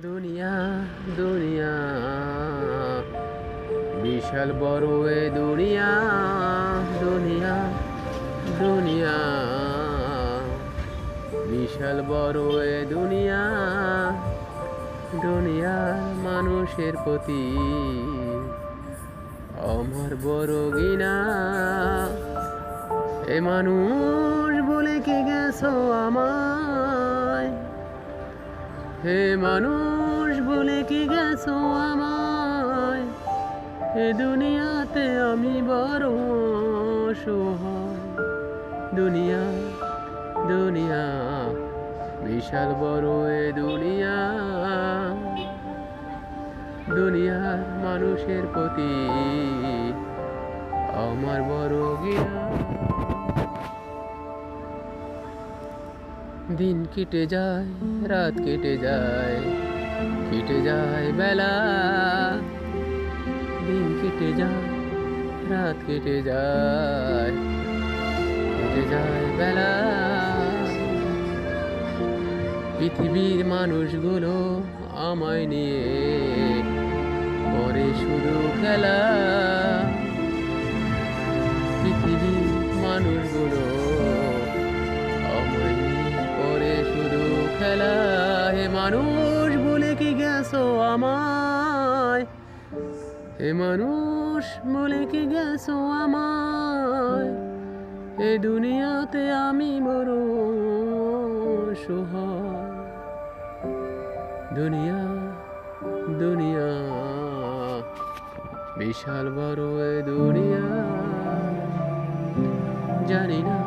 দুনিয়া দুনিয়া বিশাল বড় এ দুনিয়া দুনিয়া দুনিয়া বিশাল বড় এ দুনিয়া দুনিয়ার মানুষের প্রতি আমার বড় ঘৃণা। এ মানুষ বলে কি গেছো আমায়, হে মানুষ বলে কি গেছো আমায়, এ দুনিয়াতে আমি বড় অসহায়। দুনিয়া দুনিয়া বিশাল বড় এ দুনিয়া দুনিয়ার মানুষের প্রতি আমার বড় ঘৃণা। দিন কেটে যায়, রাত কেটে যায়, কেটে যায় বেলা। দিন কেটে যায়, রাত কেটে যায়, কেটে যায় বেলা। পৃথিবীর মানুষগুলো আমায় নিয়ে করে শুধু খেলা। পৃথিবীর মানুষগুলো আমায় নিয়ে করে শুধু খেলা। হে মানুষ বলে কি গেছো আমায়, হে মানুষ বলে কি গেছো আমায়, এ দুনিয়াতে আমি বড় অসহায়। দুনিয়া দুনিয়া বিশাল বড় এ দুনিয়া। জানি না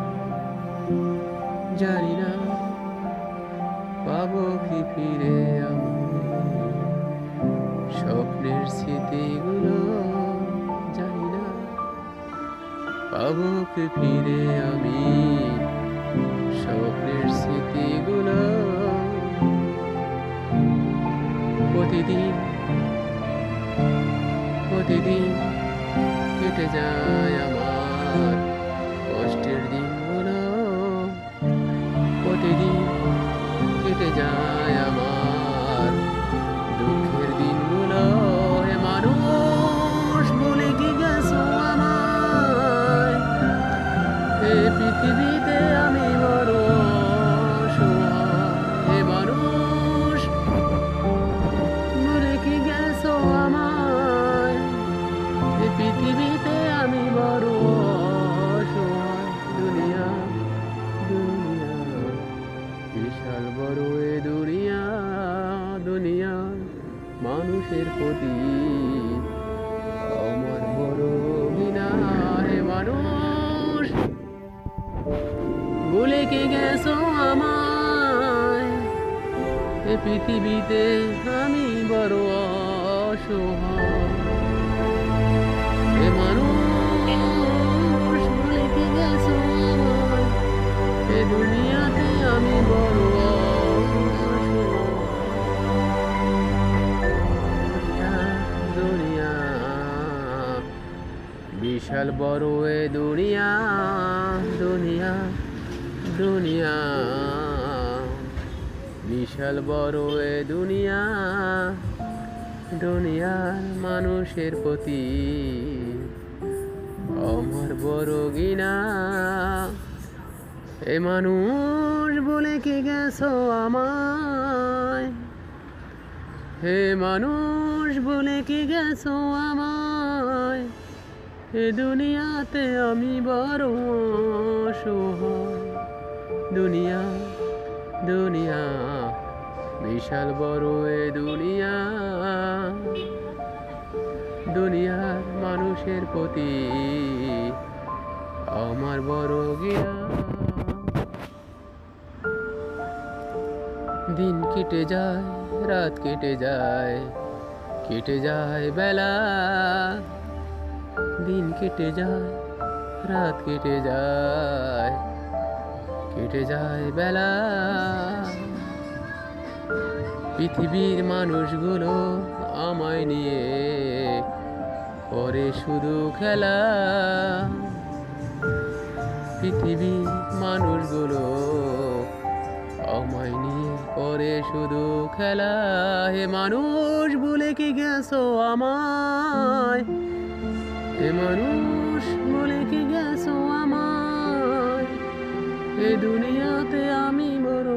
জানি না পাবো কি ফিরে আমি স্বপ্নের স্মৃতিগুলো। জানি না পাবো কি ফিরে আমি স্বপ্নের স্মৃতিগুলো। প্রতিদিন প্রতিদিন কেটে যায় আমার কষ্টের দিনগুলো। প্রতিদিন কেটে যায় আমার দুঃখের দিনগুলো। হে মানুষ বলে কি গেছো আমায়, হে পৃথিবীতে আমি বড় অসহায়। হে মানুষ বলে কি গেছো আমায়, হে পৃথিবীতে আমি বড় অসহায়। দুনিয়া দুনিয়া বিশাল বড় এ দুনিয়া দুনিয়া মানুষের প্রতি আমার বড় ঘৃণা। হে মানুষ বলে কি গেছো আমায়, এ পৃথিবীতে আমি বড় অসহায়। হে মানুষ বলে কি গেছো আমায়, এ দুনিয়াতে আমি বড় দুনিয়া বিশাল বড় এ দুনিয়া দুনিয়া দুনিয়া বিশাল বড় এ দুনিয়া দুনিয়ার মানুষের প্রতি আমার বড় ঘৃণা। এ মানুষ বলে কি গেছো আমায়, হে মানুষ বলে কি গেছো আমায়, এ দুনিয়াতে আমি বড় অসহায়। দুনিয়া দুনিয়া বিশাল বড় এ দুনিয়া দুনিয়ার মানুষের প্রতি আমার বড় ঘৃণা। দিন কেটে যায়, রাত কেটে যায়, কেটে যায় বেলা। দিন কেটে যায়, রাত কেটে যায়, কেটে যায় বেলা। পৃথিবীর মানুষগুলো আমায় নিয়ে করে শুধু খেলা। পৃথিবীর মানুষগুলো আমায় নিয়ে করে শুধু খেলা। হে মানুষ ভুলে কি গেছো আমায়, হে মানুষ ভুলে কি গেছো আমায়, এ দুনিয়াতে আমি বড়